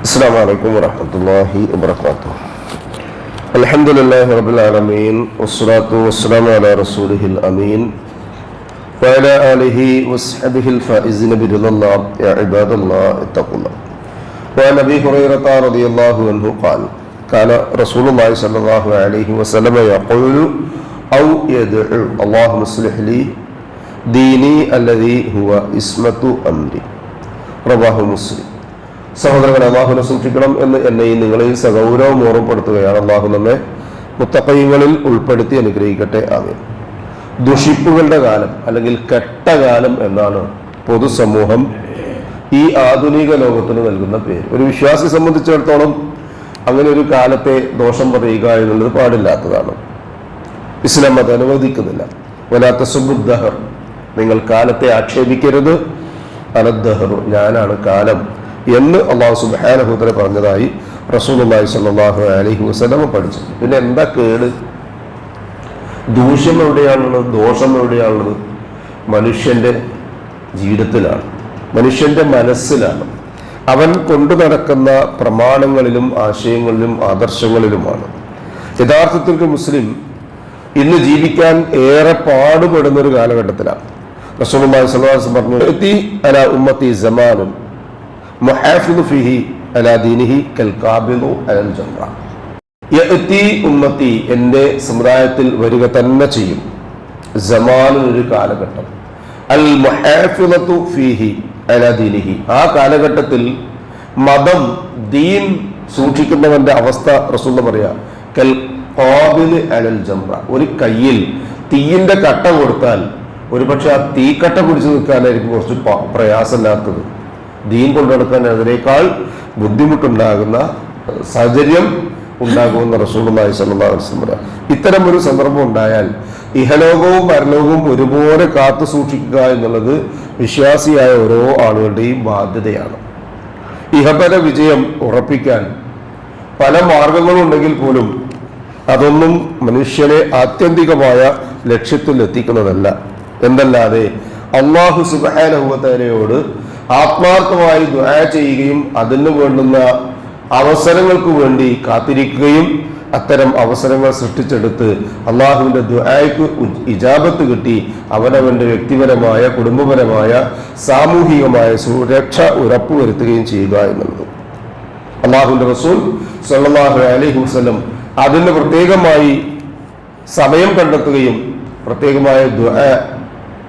السلام عليكم ورحمة الله وبركاته. الحمد لله رب العالمين والصلاة والسلام على رسوله الأمين وعلى آله وصحبه الفائزين برضا الله. يا عباد الله اتقوا الله. وعن أبي هريرة رضي الله عنه قال كان رسول الله صلى الله عليه وسلم يقول أو يدعو اللهم اصلح لي ديني الذي هو عصمة أمري. رواه مسلم. സഹോദരങ്ങളെ, അള്ളാഹുവിനെ സൂക്ഷിക്കണം എന്ന് എന്നെയും നിങ്ങളെയും സഗൗരവം ഓർമ്മപ്പെടുത്തുകയാണ്. അള്ളാഹു നമ്മെ മുത്തഖീങ്ങളിൽ ഉൾപ്പെടുത്തി അനുഗ്രഹിക്കട്ടെ. ആമീൻ. ദുഷിപ്പുകളുടെ കാലം അല്ലെങ്കിൽ കെട്ടകാലം എന്നാണ് പൊതുസമൂഹം ഈ ആധുനിക ലോകത്തിന് നൽകുന്ന പേര്. ഒരു വിശ്വാസി സംബന്ധിച്ചിടത്തോളം അങ്ങനെ ഒരു കാലത്തെ ദോഷം പറയുക എന്നുള്ളത് പാടില്ലാത്തതാണ്. ഇസ്ലാം അത് അനുവദിക്കുന്നില്ല. വലാത്ത സുബുദ്ദഹർ, നിങ്ങൾ കാലത്തെ ആക്ഷേപിക്കരുത്. അനദ്ദഹറു, ഞാനാണ് കാലം എന്ന് അള്ളാഹു സുബ്ഹാനഹു വതആല പറഞ്ഞതായി റസൂലുള്ളാഹി സ്വല്ലല്ലാഹു അലൈഹി വസല്ലം പഠിച്ചു. പിന്നെ എന്താ കേട്? ദൂഷ്യം എവിടെയാണുള്ളത്? ദോഷം എവിടെയാണുള്ളത്? മനുഷ്യന്റെ ജീവിതത്തിലാണ്, മനുഷ്യന്റെ മനസ്സിലാണ്, അവൻ കൊണ്ടു നടക്കുന്ന പ്രമാണങ്ങളിലും ആശയങ്ങളിലും ആദർശങ്ങളിലുമാണ്. യഥാർത്ഥത്തിൽ ഒരു മുസ്ലിം ഇന്ന് ജീവിക്കാൻ ഏറെ പാടുപെടുന്ന ഒരു കാലഘട്ടത്തിലാണ്. റസൂലുള്ളാഹി സ്വല്ലല്ലാഹു അലൈഹി വസല്ലം പറഞ്ഞു, യഅതി അലാ ഉമ്മത്തി സമാനുൻ മുഹാഫിദു ഫീഹി അലാ ദീനിഹി കൽ ഖാബിദു അലൽ ജംറ. യഅതി ഉമ്മത്തി, എൻ്റെ സമുദായത്തിൽ വരിക തന്നെ ചെയ്യും. സമാനുൻ, ഒരു കാലഘട്ടം. അൽ മുഹാഫിദതു ഫീഹി അലാ ദീനിഹി, ആ കാലഘട്ടത്തിൽ മതം, ദീൻ സൂക്ഷിക്കുന്നവന്റെ അവസ്ഥ റസൂൽ പറയാ കൽ ഖാബിദു അലൽ ജംറ. ഒരു കയ്യിൽ തീയിന്റെ കട്ട കൊടുത്താൽ ഒരുപക്ഷെ ആ തീക്കട്ട പിടിച്ചു നിൽക്കാനായിരിക്കും കുറച്ച് പ്രയാസമില്ലാത്തത്. ദീൻ കൊണ്ടു നടക്കാൻ അതിനേക്കാൾ ബുദ്ധിമുട്ടുണ്ടാകുന്ന സാഹചര്യം ഉണ്ടാകുമെന്ന് റസൂലുള്ളാഹി സ്വല്ലല്ലാഹു അലൈഹി വസല്ലം. ഇത്തരം ഒരു സന്ദർഭം ഉണ്ടായാൽ ഇഹലോകവും പരലോകവും ഒരുപോലെ കാത്തു സൂക്ഷിക്കുക എന്നുള്ളത് വിശ്വാസിയായ ഓരോ ആളുകളുടെയും ബാധ്യതയാണ്. ഇഹപര വിജയം ഉറപ്പിക്കാൻ പല മാർഗങ്ങളും ഉണ്ടെങ്കിൽ പോലും അതൊന്നും മനുഷ്യനെ ആത്യന്തികമായ ലക്ഷ്യത്തിൽ എത്തിക്കുന്നതല്ല. എന്തല്ലാതെ അല്ലാഹു സുബ്ഹാനഹു വ തആലയോട് ആത്മാർത്ഥമായി ദുആ ചെയ്യുകയും അതിന് വേണ്ടുന്ന അവസരങ്ങൾക്ക് വേണ്ടി കാത്തിരിക്കുകയും അത്തരം അവസരങ്ങൾ സൃഷ്ടിച്ചെടുത്ത് അള്ളാഹുവിന്റെ ദുആയ്ക്ക് ഇജാബത്ത് കിട്ടി അവനവന്റെ വ്യക്തിപരമായ, കുടുംബപരമായ, സാമൂഹികമായ സുരക്ഷ ഉറപ്പുവരുത്തുകയും ചെയ്യുക എന്നുള്ളത്. അള്ളാഹുവിന്റെ റസൂൽ സ്വല്ലല്ലാഹു അലൈഹി വസല്ലം അതിന് പ്രത്യേകമായി സമയം കണ്ടെത്തുകയും പ്രത്യേകമായ ദുആ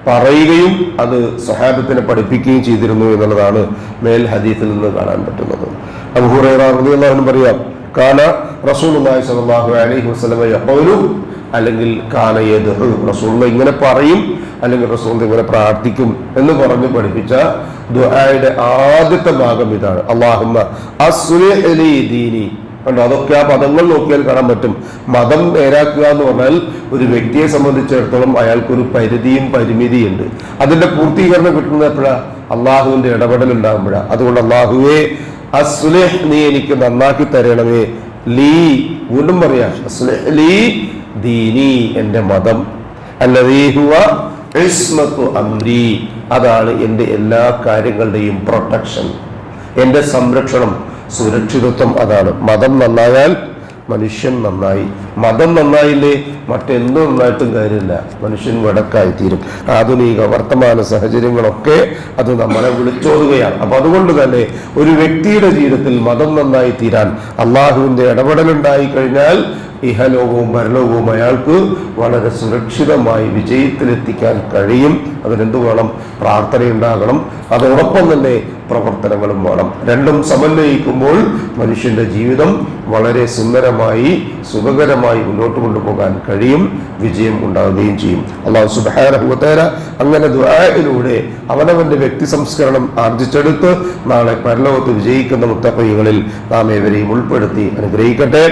പറയുകയും അത് സ്വഹാബത്തിനെ പഠിപ്പിക്കുകയും ചെയ്തിരുന്നു എന്നുള്ളതാണ് മേൽ ഹദീസിൽ നിന്ന് കാണാൻ പറ്റുന്നത്. അബൂ ഹുറൈറ റളിയല്ലാഹു അൻഹു പറയാം, കാന റസൂലുള്ളാഹി സ്വല്ലല്ലാഹു അലൈഹി വസല്ലം യഖൂലു, അല്ലെങ്കിൽ കാന യദ്ഉ, റസൂലുള്ളാഹി ഇങ്ങനെ പറയും അല്ലെങ്കിൽ റസൂൽ ഇങ്ങനെ പ്രാർത്ഥിക്കും എന്ന് പറഞ്ഞ് പഠിപ്പിച്ച ദുആയുടെ ആദ്യത്തെ ഭാഗം ഇതാണ്, അല്ലാഹുമ്മ അസ്ലിഹ് ലീ ദീനി. കണ്ടോ, അതൊക്കെ ആ പദങ്ങൾ നോക്കിയാൽ കാണാൻ പറ്റും. മതം നേരാക്കുക എന്ന് പറഞ്ഞാൽ ഒരു വ്യക്തിയെ സംബന്ധിച്ചിടത്തോളം അയാൾക്കൊരു പരിധിയും പരിമിതിയുണ്ട്. അതിന്റെ പൂർത്തീകരണം കിട്ടുന്നത് എപ്പോഴാ? അള്ളാഹുവിന്റെ ഇടപെടൽ ഉണ്ടാകുമ്പോഴാണ്. അതുകൊണ്ട് അള്ളാഹുവേ അസ്ലിഹ്, നീ എനിക്ക് നന്നാക്കി തരണമേ, ലീ, വീണ്ടും പറയാ, അസ്ലിഹ് ലീ ദീനി, എന്റെ മതം, അല്ലദീ ഹുവ ഇസ്മത്തു അംരി, അതാണ് എന്റെ എല്ലാ കാര്യങ്ങളുടെയും പ്രൊട്ടക്ഷൻ, എന്റെ സംരക്ഷണം, സുരക്ഷിതത്വം. അതാണ് മതം നന്നായാൽ മനുഷ്യൻ നന്നായി. മതം നന്നായില്ലേ മറ്റെന്തും നന്നായിട്ടും കാര്യമില്ല, മനുഷ്യൻ വടക്കായി തീരും. ആധുനിക വർത്തമാന സാഹചര്യങ്ങളൊക്കെ അത് നമ്മളെ വിളിച്ചോതുകയാണ്. അപ്പൊ അതുകൊണ്ട് തന്നെ ഒരു വ്യക്തിയുടെ ജീവിതത്തിൽ മതം നന്നായി തീരാൻ അള്ളാഹുവിന്റെ ഇടപെടലുണ്ടായി കഴിഞ്ഞാൽ ഇഹലോകവും പരലോകവും അയാൾക്ക് വളരെ സുരക്ഷിതമായി വിജയത്തിലെത്തിക്കാൻ കഴിയും. അതിനെന്ത് വേണം? പ്രാർത്ഥനയുണ്ടാകണം, അതോടൊപ്പം തന്നെ പ്രവർത്തനങ്ങളും വേണം. രണ്ടും സമന്വയിക്കുമ്പോൾ മനുഷ്യന്റെ ജീവിതം വളരെ സുന്ദരമായി, സുഖകരമായി മുന്നോട്ട് കൊണ്ടുപോകാൻ കഴിയും, വിജയം ഉണ്ടാവുകയും ചെയ്യും. അല്ലാഹു സുബ്ഹാനഹു വ തആല അങ്ങനെ ദുആയിലൂടെ അവനവന്റെ വ്യക്തി സംസ്കരണം ആർജിച്ചെടുത്ത് നാളെ പരലോകത്ത് വിജയിക്കുന്ന മുത്തഖീകളിൽ നാം ഏവരെയും ഉൾപ്പെടുത്തി അനുഗ്രഹിക്കട്ടെ.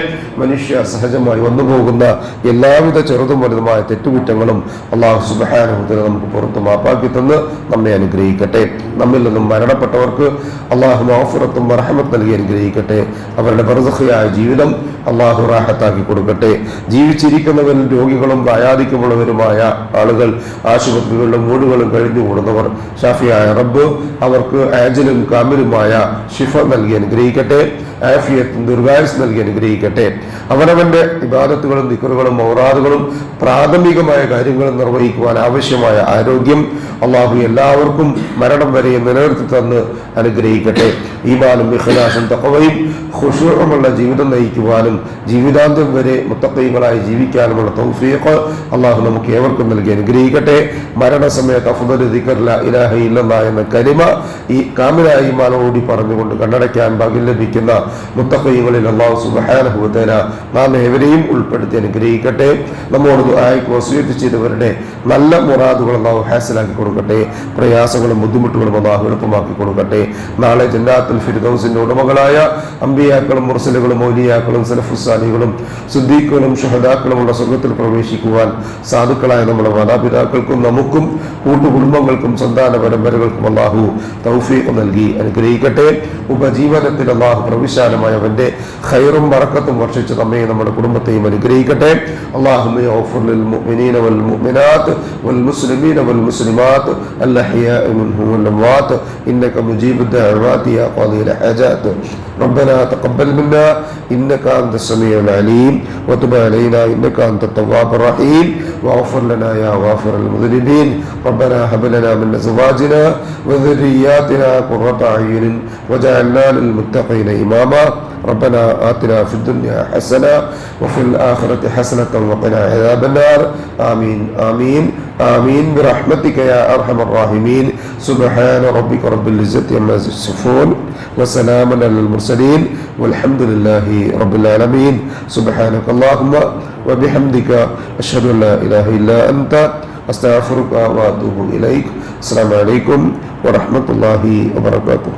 മനുഷ്യ സഹജമായി വന്നുപോകുന്ന എല്ലാവിധ ചെറുതും വലുതുമായ തെറ്റുകുറ്റങ്ങളും അല്ലാഹു സുബ്ഹാനഹു വ തആല നമുക്ക് പുറത്ത് മാപ്പാക്കി തന്ന് നമ്മെ അനുഗ്രഹിക്കട്ടെ. നമ്മിൽ നിന്നും മരണപ്പെട്ടവർക്ക് അള്ളാഹു മഗ്ഫിറത്തും റഹ്മത്തും നൽകി അനുഗ്രഹിക്കട്ടെ. അവരുടെ ബർസഖിയായ ജീവിതം അള്ളാഹു റാഹത്താക്കി കൊടുക്കട്ടെ. ജീവിച്ചിരിക്കുന്നവരിൽ രോഗികളും പ്രായാധിക്യമുള്ളവരുമായ ആളുകൾ, ആശുപത്രികളിലും വീടുകളും കഴിഞ്ഞുകൂടുന്നവർ, ഷാഫിയായ റബ്ബ് അവർക്ക് ആജിലും കാമിലുമായ ഷിഫ നൽകി അനുഗ്രഹിക്കട്ടെ. ആഫിയത്തും ദീർഘായുസ് നൽകി അനുഗ്രഹിക്കട്ടെ. അവനവന്റെ ഇബാദത്തുകളും ദിക്റുകളും ഔറാദുകളും പ്രാഥമികമായ കാര്യങ്ങളും നിർവഹിക്കുവാൻ ആവശ്യമായ ആരോഗ്യം അള്ളാഹു എല്ലാവർക്കും മരണം വരെ നിലനിർത്തി തന്ന് അനുഗ്രഹിക്കട്ടെ. ഈമാനും ഇഖ്ലാസും തഖ്വയും ഖുശൂഉമുള്ള ജീവിതം നയിക്കുവാനും ജീവിതാന്ത്യം വരെ മുത്തഖീങ്ങളായി ജീവിക്കാനുമുള്ള തൗഫീഖ് അള്ളാഹു നമുക്ക് ഏവർക്കും നൽകി അനുഗ്രഹിക്കട്ടെ. മരണസമയത്ത് അഫ്ദലു ദിക്ർ ലാ ഇലാഹ ഇല്ലല്ലാഹ് എന്ന കലിമ ഈ കാമിലായ ഈമാനോടി പറഞ്ഞുകൊണ്ട് കണ്ണടയ്ക്കാൻ ഭാഗ്യം ലഭിക്കുന്ന മുത്തഖീങ്ങളിൽ അള്ളാഹു സുബ്ഹാനഹു വ തആല നാം ഏവരെയും ഉൾപ്പെടുത്തി അനുഗ്രഹിക്കട്ടെ. നമ്മോട് ദുആയ്ക്ക് വസിയത്ത് ചെയ്തവരുടെ നല്ല മുറാദുകൾ അള്ളാഹു ഹാസിലാക്കി കൊടുക്കട്ടെ. പ്രയാസങ്ങളും ബുദ്ധിമുട്ടുകളും അള്ളാഹു എളുപ്പമാക്കി കൊടുക്കട്ടെ. നാളെ ജന്നാത്തുൽ ഫിർദൗസിന്റെ ഉടമകളായ അമ്പിയാക്കളും മുർസലുകളും ഔലിയാക്കളും സലഫുസ് സാലിഹുകളും സിദ്ദീഖുകളും ശുഹദാക്കളുമുള്ള സ്വർഗ്ഗത്തിൽ പ്രവേശിക്കുവാൻ സാധുക്കളായ നമ്മുടെ മാതാപിതാക്കൾക്കും നമുക്കും കൂട്ടുകുടുംബങ്ങൾക്കും സന്താന പരമ്പരകൾക്കും അള്ളാഹു തൗഫീഖ് നൽകി അനുഗ്രഹിക്കട്ടെ. ഉപജീവനത്തിൽ അള്ളാഹു പ്രവിശാലമായ അവന്റെ ഖൈറും ബറക്കത്തും വർഷിച്ച് നമ്മയും നമ്മുടെ കുടുംബത്തെയും അനുഗ്രഹിക്കട്ടെ. അല്ലാഹുമ്മ യഗ്ഫിർ ലിൽ മുഅ്മിനീന വൽ മുഅ്മിനാത്ത് വൽ മുസ്ലിമീന വൽ മുസ്ലിമാത്ത് അൽ അഹ്യാഇ മിൻഹും വൽ അംവാത്ത് ഇന്നക മുജീബുദ് ദഅവാതി യാ ഖാദിൽ ഹജാത്ത്. ربنا تقبل منا إنك أنت السميع العليم وتب علينا إنك أنت التواب الرحيم واغفر لنا يا غافر المذنبين. ربنا هب لنا من أزواجنا وذرياتنا قرة أعين وجعلنا للمتقين إماما. ربنا آتنا في الدنيا حسنة وفي الآخرة حسنة وقنا عذاب النار. آمين آمين آمين برحمتك يا أرحم الراحمين. سبحان ربك رب العزة عما يصفون وسلام على المرسلين والحمد لله رب العالمين. سبحانك اللهم وبحمدك أشهد أن لا إله إلا أنت أستغفرك وأتوب إليك. السلام عليكم ورحمة الله وبركاته.